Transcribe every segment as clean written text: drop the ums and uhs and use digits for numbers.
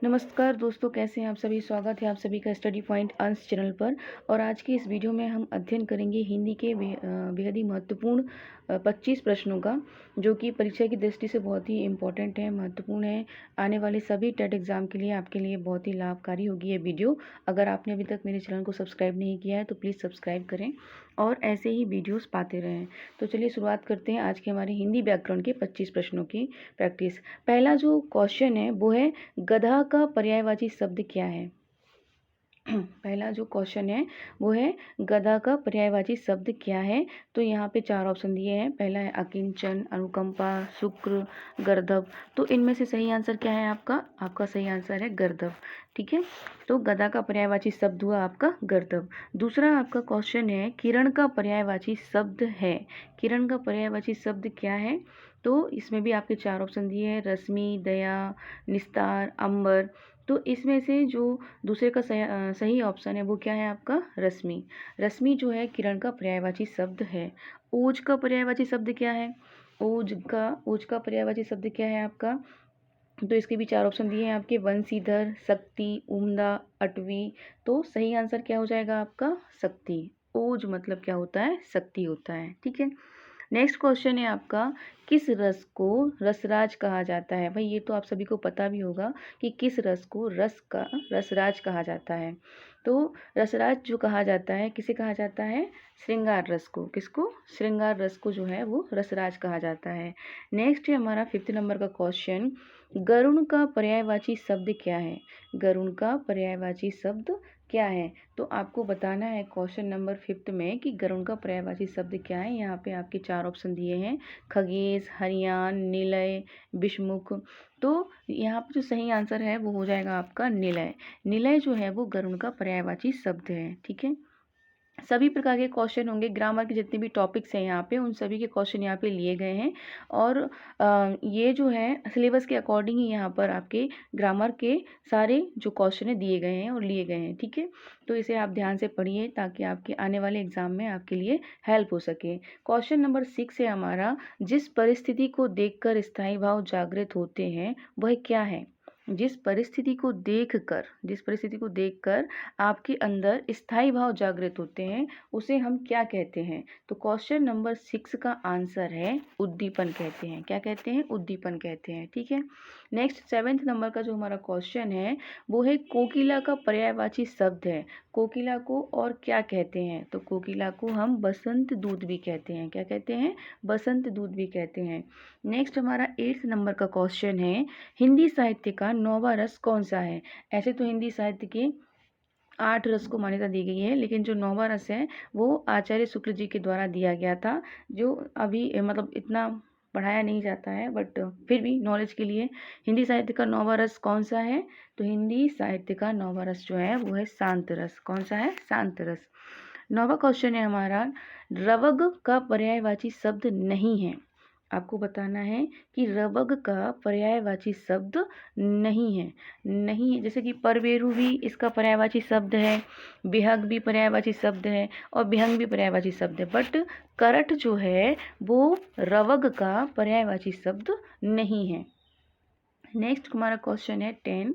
नमस्कार दोस्तों, कैसे हैं आप सभी। स्वागत है आप सभी का स्टडी पॉइंट अंश चैनल पर। और आज की इस वीडियो में हम अध्ययन करेंगे हिंदी के बेहद ही महत्वपूर्ण 25 प्रश्नों का, जो कि परीक्षा की दृष्टि से बहुत ही इम्पोर्टेंट है, महत्वपूर्ण है। आने वाले सभी टेट एग्जाम के लिए आपके लिए बहुत ही लाभकारी होगी ये वीडियो। अगर आपने अभी तक मेरे चैनल को सब्सक्राइब नहीं किया है तो प्लीज़ सब्सक्राइब करें और ऐसे ही वीडियोस पाते रहें। तो चलिए शुरुआत करते हैं आज के हमारे हिंदी व्याकरण के 25 प्रश्नों की प्रैक्टिस। पहला जो क्वेश्चन है वो है, गधा का पर्यायवाची शब्द क्या है। पहला जो क्वेश्चन है वो है, गधा का पर्यायवाची शब्द क्या है। तो यहाँ पे 4 ऑप्शन दिए हैं। पहला है अकिंचन, अनुकंपा, शुक्र, गर्दभ। तो इनमें से सही आंसर क्या है आपका सही आंसर है गर्दभ। ठीक है, तो गधा का पर्यायवाची शब्द हुआ आपका गर्दभ। दूसरा आपका क्वेश्चन है, किरण का पर्यायवाची शब्द है। किरण का पर्यायवाची शब्द क्या है। तो इसमें भी आपके 4 ऑप्शन दिए हैं, रश्मि, दया, निस्तार, अंबर। तो इसमें से जो दूसरे का सही ऑप्शन है वो क्या है आपका रश्मि। रश्मि जो है किरण का पर्यायवाची शब्द है। ओज का पर्यायवाची शब्द क्या है। ओज का पर्यायवाची शब्द क्या है आपका। तो इसके भी 4 ऑप्शन दिए हैं आपके, वंशीधर, शक्ति, उम्दा, अटवी। तो सही आंसर क्या हो जाएगा आपका शक्ति। ओज मतलब क्या होता है, शक्ति होता है। ठीक है, नेक्स्ट क्वेश्चन है आपका, किस रस को रसराज कहा जाता है। भाई ये तो आप सभी को पता भी होगा कि किस रस को रसराज कहा जाता है। तो रसराज जो कहा जाता है, किसे कहा जाता है, श्रृंगार रस को। किसको, श्रृंगार रस को जो है वो रसराज कहा जाता है। नेक्स्ट है हमारा 5th नंबर का क्वेश्चन, गरुण का पर्यायवाची शब्द क्या है। गरुण का पर्यायवाची शब्द क्या है। तो आपको बताना है क्वेश्चन नंबर 5th में कि गरुण का पर्यायवाची शब्द क्या है। यहाँ पे आपके 4 ऑप्शन दिए हैं, खगेश, हरियान, निलय, विषमुख। तो यहाँ पे जो सही आंसर है वो हो जाएगा आपका निलय। निलय जो है वो गरुण का पर्यायवाची शब्द है। ठीक है, सभी प्रकार के क्वेश्चन होंगे, ग्रामर के जितने भी टॉपिक्स हैं यहाँ पे उन सभी के क्वेश्चन यहाँ पे लिए गए हैं। और ये जो है सिलेबस के अकॉर्डिंग ही यहाँ पर आपके ग्रामर के सारे जो क्वेश्चन है दिए गए हैं और लिए गए हैं। ठीक है, तो इसे आप ध्यान से पढ़िए ताकि आपके आने वाले एग्जाम में आपके लिए हेल्प हो सके। क्वेश्चन नंबर 6 है हमारा, जिस परिस्थिति को देखकर स्थायी भाव जागृत होते हैं वह क्या है। जिस परिस्थिति को देखकर आपके अंदर स्थायी भाव जागृत होते हैं उसे हम क्या कहते हैं। तो क्वेश्चन नंबर 6 का आंसर है उद्दीपन कहते हैं। क्या कहते हैं, उद्दीपन कहते हैं। ठीक है, नेक्स्ट 7th नंबर का जो हमारा क्वेश्चन है वो है, कोकिला का पर्यायवाची शब्द है। कोकिला को और क्या कहते हैं। तो कोकिला को हम बसंत दूत भी कहते हैं। क्या कहते हैं, बसंत दूत भी कहते हैं। नेक्स्ट हमारा 8th नंबर का क्वेश्चन है, हिंदी साहित्य का 9वां रस कौन सा है। ऐसे तो हिंदी साहित्य के 8 रस को मान्यता दी गई है, लेकिन जो 9वां रस है वो आचार्य शुक्ल जी के द्वारा दिया गया था, जो अभी मतलब इतना पढ़ाया नहीं जाता है, बट फिर भी नॉलेज के लिए। हिंदी साहित्य का 9वां रस कौन सा है। तो हिंदी साहित्य का 9वां रस जो है वो है शांत रस। कौन सा है, शांत रस। 9वां क्वेश्चन है हमारा, रवग का पर्यायवाची शब्द नहीं है। आपको बताना है कि रवग का पर्यायवाची शब्द नहीं है जैसे कि परवेरु भी इसका पर्यायवाची शब्द है, विहग भी पर्यायवाची शब्द है और विहंग भी पर्यायवाची शब्द है, बट करट जो है वो रवग का पर्यायवाची शब्द नहीं है। नेक्स्ट हमारा क्वेश्चन है 10,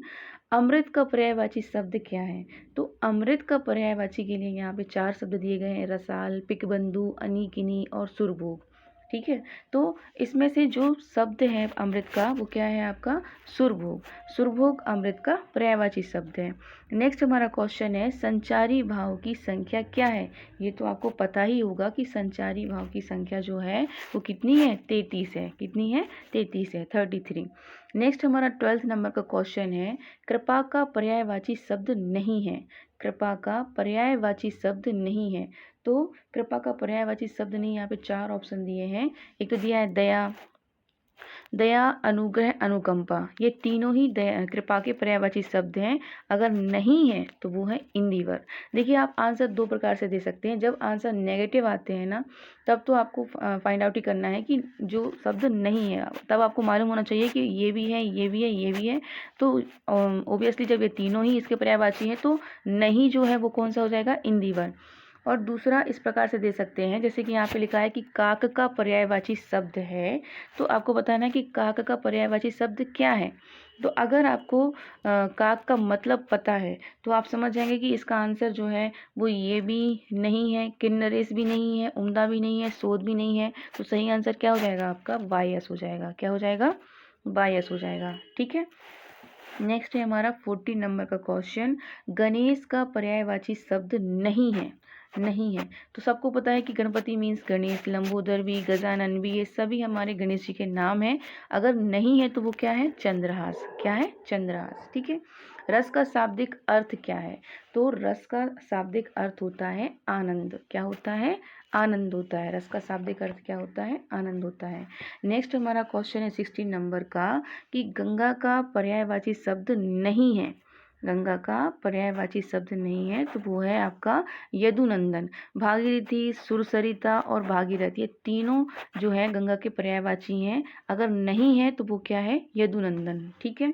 अमृत का पर्यायवाची शब्द क्या है। तो अमृत का पर्यायवाची के लिए यहाँ पे 4 शब्द दिए गए हैं, रसाल, पिकबंधु, अनीकिनी और सुरभोग। ठीक है, तो इसमें से जो शब्द है अमृत का वो क्या है आपका सुरभोग। सुरभोग अमृत का पर्यायवाची शब्द है। नेक्स्ट हमारा क्वेश्चन है, संचारी भाव की संख्या क्या है। ये तो आपको पता ही होगा कि संचारी भाव की संख्या जो है वो कितनी है, 33 है। कितनी है, 33 है, 33। नेक्स्ट हमारा 12th नंबर का क्वेश्चन है, कृपा का पर्यायवाची शब्द नहीं है। कृपा का पर्यायवाची शब्द नहीं है। तो कृपा का पर्यायवाची शब्द नहीं, यहाँ पे 4 ऑप्शन दिए हैं। एक तो दिया है दया, अनुग्रह, अनुकंपा। ये तीनों ही कृपा के पर्यायवाची शब्द हैं। अगर नहीं है तो वो है इंदिवर। देखिए आप आंसर 2 प्रकार से दे सकते हैं। जब आंसर नेगेटिव आते हैं ना, तब तो आपको फाइंड आउट ही करना है कि जो शब्द नहीं है, तब आपको मालूम होना चाहिए कि ये भी है, ये भी है, ये भी है। तो ओबियसली जब ये तीनों ही इसके पर्यायवाची हैं तो नहीं जो है वो कौन सा हो जाएगा, इंदिवर। और दूसरा इस प्रकार से दे सकते हैं, जैसे कि यहाँ पे लिखा है कि काक का पर्यायवाची शब्द है, तो आपको बताना है कि काक का पर्यायवाची शब्द क्या है। तो अगर आपको काक का मतलब पता है तो आप समझ जाएंगे कि इसका आंसर जो है वो ये भी नहीं है, किन्नरेश भी नहीं है, उम्दा भी नहीं है, शोध भी नहीं है। तो सही आंसर क्या हो जाएगा आपका? वायस हो जाएगा। क्या हो जाएगा? वायस हो जाएगा। ठीक है। नेक्स्ट है हमारा 40 नंबर का क्वेश्चन, गणेश का पर्यायवाची शब्द नहीं है। नहीं है तो सबको पता है कि गणपति मीन्स गणेश, लंबोदर भी, गजानन भी, ये सभी हमारे गणेश जी के नाम हैं। अगर नहीं है तो वो क्या है? चंद्रहास। क्या है? चंद्रहास। ठीक है। रस का शाब्दिक अर्थ क्या है? तो रस का शाब्दिक अर्थ होता है आनंद। क्या होता है? आनंद होता है। रस का शाब्दिक अर्थ क्या होता है? आनंद होता है। नेक्स्ट हमारा क्वेश्चन है 16 नंबर का कि गंगा का पर्यायवाची शब्द नहीं है। गंगा का पर्यायवाची शब्द नहीं है तो वो है आपका यदुनंदन। भागीरथी, सुरसरिता और भागीरथ, ये तीनों जो है गंगा के पर्यायवाची हैं। अगर नहीं है तो वो क्या है? यदुनंदन। ठीक है।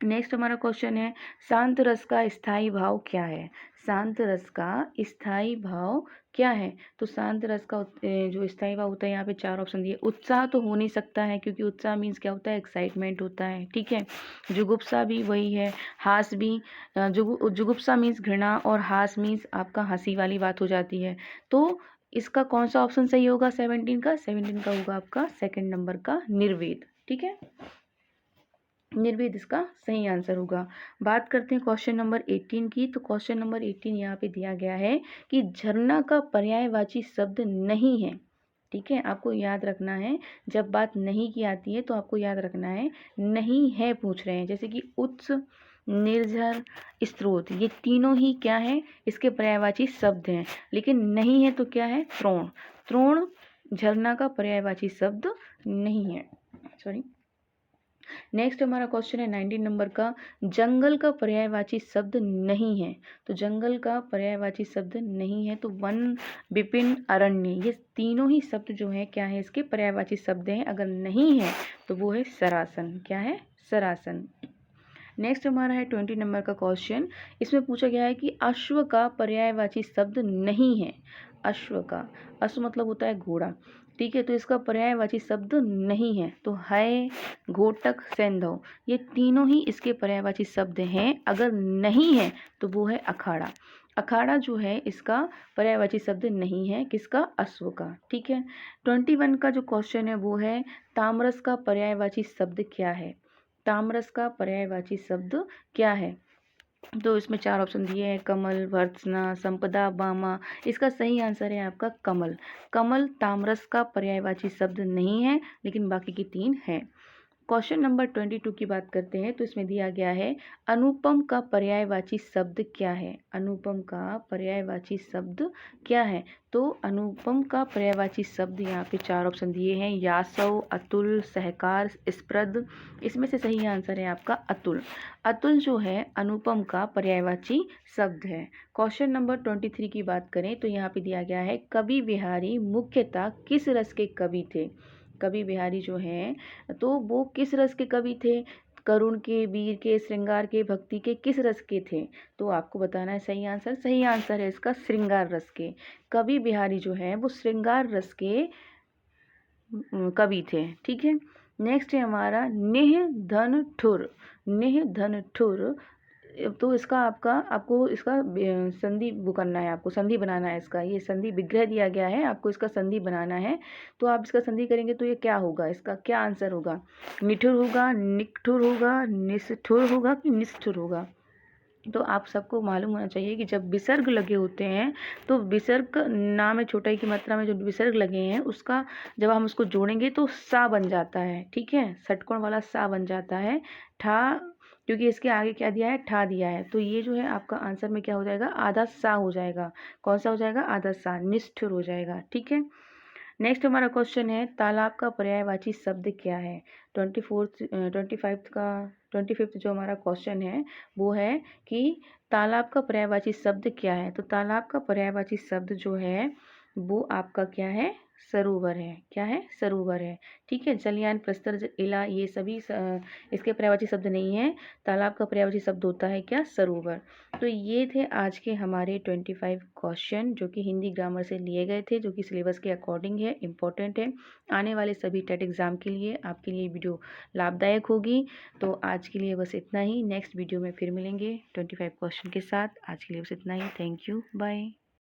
नेक्स्ट हमारा क्वेश्चन है, शांत रस का स्थायी भाव क्या है? शांत रस का स्थायी भाव क्या है? तो शांत रस का जो स्थायी भाव होता है, यहाँ पे 4 ऑप्शन दिए। उत्साह तो हो नहीं सकता है, क्योंकि उत्साह मीन्स क्या होता है? एक्साइटमेंट होता है। ठीक है। जुगुप्सा भी वही है, हास भी। जुगुप्सा मीन्स घृणा और हास मीन्स आपका हंसी वाली बात हो जाती है। तो इसका कौन सा ऑप्शन सही होगा? 17 का 17 का होगा आपका सेकंड नंबर का निर्वेद। ठीक है। निर्वेद इसका सही आंसर होगा। बात करते हैं क्वेश्चन नंबर 18 की। तो क्वेश्चन नंबर 18 यहाँ पे दिया गया है कि झरना का पर्यायवाची शब्द नहीं है। ठीक है। आपको याद रखना है, जब बात नहीं की आती है तो आपको याद रखना है नहीं है पूछ रहे हैं। जैसे कि उत्स, निर्झर, स्रोत, ये तीनों ही क्या है? इसके पर्यायवाची शब्द हैं। लेकिन नहीं है तो क्या है? त्रोण। त्रोण झरना का पर्यायवाची शब्द नहीं है। सॉरी। नेक्स्ट हमारा क्वेश्चन है 19 नंबर का, जंगल का पर्यायवाची शब्द नहीं है। तो जंगल का पर्यायवाची शब्द नहीं है तो वन, विपिन, अरण्य, ये तीनों ही शब्द जो है क्या है? इसके पर्यायवाची शब्द हैं। अगर नहीं है तो वो है सरासन। क्या है? सरासन। नेक्स्ट हमारा है 20 नंबर का क्वेश्चन। इसमें पूछा गया है कि अश्व का पर्यायवाची शब्द नहीं है। अश्व का, अश्व मतलब होता है घोड़ा। ठीक है। तो इसका पर्यायवाची शब्द नहीं है। तो है, घोटक, सैंधव, ये तीनों ही इसके पर्यायवाची शब्द हैं। अगर नहीं है तो वो है अखाड़ा। अखाड़ा जो है इसका पर्यायवाची शब्द नहीं है। किसका? अश्व का। ठीक है। 21 का जो क्वेश्चन है वो है, तामरस का पर्यायवाची शब्द क्या है? तामरस का पर्यायवाची शब्द क्या है? तो इसमें 4 ऑप्शन दिए हैं, कमल, भर्त्सना, संपदा, बामा। इसका सही आंसर है आपका कमल। कमल तामरस का पर्यायवाची शब्द नहीं है, लेकिन बाकी की 3 हैं। क्वेश्चन नंबर 22 की बात करते हैं। तो इसमें दिया गया है, अनुपम का पर्यायवाची शब्द क्या है? अनुपम का पर्यायवाची शब्द क्या है? तो अनुपम का पर्यायवाची शब्द यहाँ पे 4 ऑप्शन दिए हैं, यासव, अतुल, सहकार, स्प्रद। इसमें से सही आंसर है आपका अतुल। अतुल जो है अनुपम का पर्यायवाची शब्द है। क्वेश्चन नंबर 23 की बात करें तो यहाँ पे दिया गया है, कवि बिहारी मुख्यतः किस रस के कवि थे? कवि बिहारी जो हैं तो वो किस रस के कवि थे? करुण के, वीर के, श्रृंगार के, भक्ति के, किस रस के थे? तो आपको बताना है सही आंसर। सही आंसर है इसका श्रृंगार रस के। कवि बिहारी जो है वो श्रृंगार रस के कवि थे। ठीक है। नेक्स्ट है हमारा निह धन ठुर। निह धन ठुर, तो इसका आपको इसका संधि वो करना है, आपको संधि बनाना है इसका। ये संधि विग्रह दिया गया है, आपको इसका संधि बनाना है। तो आप इसका संधि करेंगे तो ये क्या होगा? इसका क्या आंसर होगा? निठुर होगा, निकठुर होगा, निष्ठुर होगा कि निष्ठुर होगा? तो आप सबको मालूम होना चाहिए कि जब विसर्ग लगे होते हैं तो विसर्ग ना में छोटाई की मात्रा में जो विसर्ग लगे हैं उसका जब हम उसको जोड़ेंगे तो सा बन जाता है। ठीक है। षटकोण वाला सा बन जाता है। ठा, क्योंकि इसके आगे क्या दिया है? ठा दिया है। तो ये जो है आपका आंसर में क्या हो जाएगा? आधा सा हो जाएगा। कौन सा हो जाएगा? आधा सा, निष्ठुर हो जाएगा। ठीक है। नेक्स्ट हमारा क्वेश्चन है, तालाब का पर्यायवाची शब्द क्या है? 25th जो हमारा क्वेश्चन है वो है कि तालाब का पर्यायवाची शब्द क्या है? तो तालाब का पर्यायवाची शब्द जो है वो आपका क्या है? सरोवर है। क्या है? सरोवर है। ठीक है, जलयान, प्रस्तर, इला, ये सभी इसके पर्यायवाची शब्द नहीं है। तालाब का पर्यायवाची शब्द होता है क्या? सरोवर। तो ये थे आज के हमारे 25 क्वेश्चन जो कि हिंदी ग्रामर से लिए गए थे, जो कि सिलेबस के अकॉर्डिंग है, इम्पोर्टेंट है। आने वाले सभी टेट एग्ज़ाम के लिए आपके लिए वीडियो लाभदायक होगी। तो आज के लिए बस इतना ही। नेक्स्ट वीडियो में फिर मिलेंगे 25 क्वेश्चन के साथ। आज के लिए बस इतना ही। Thank you, bye.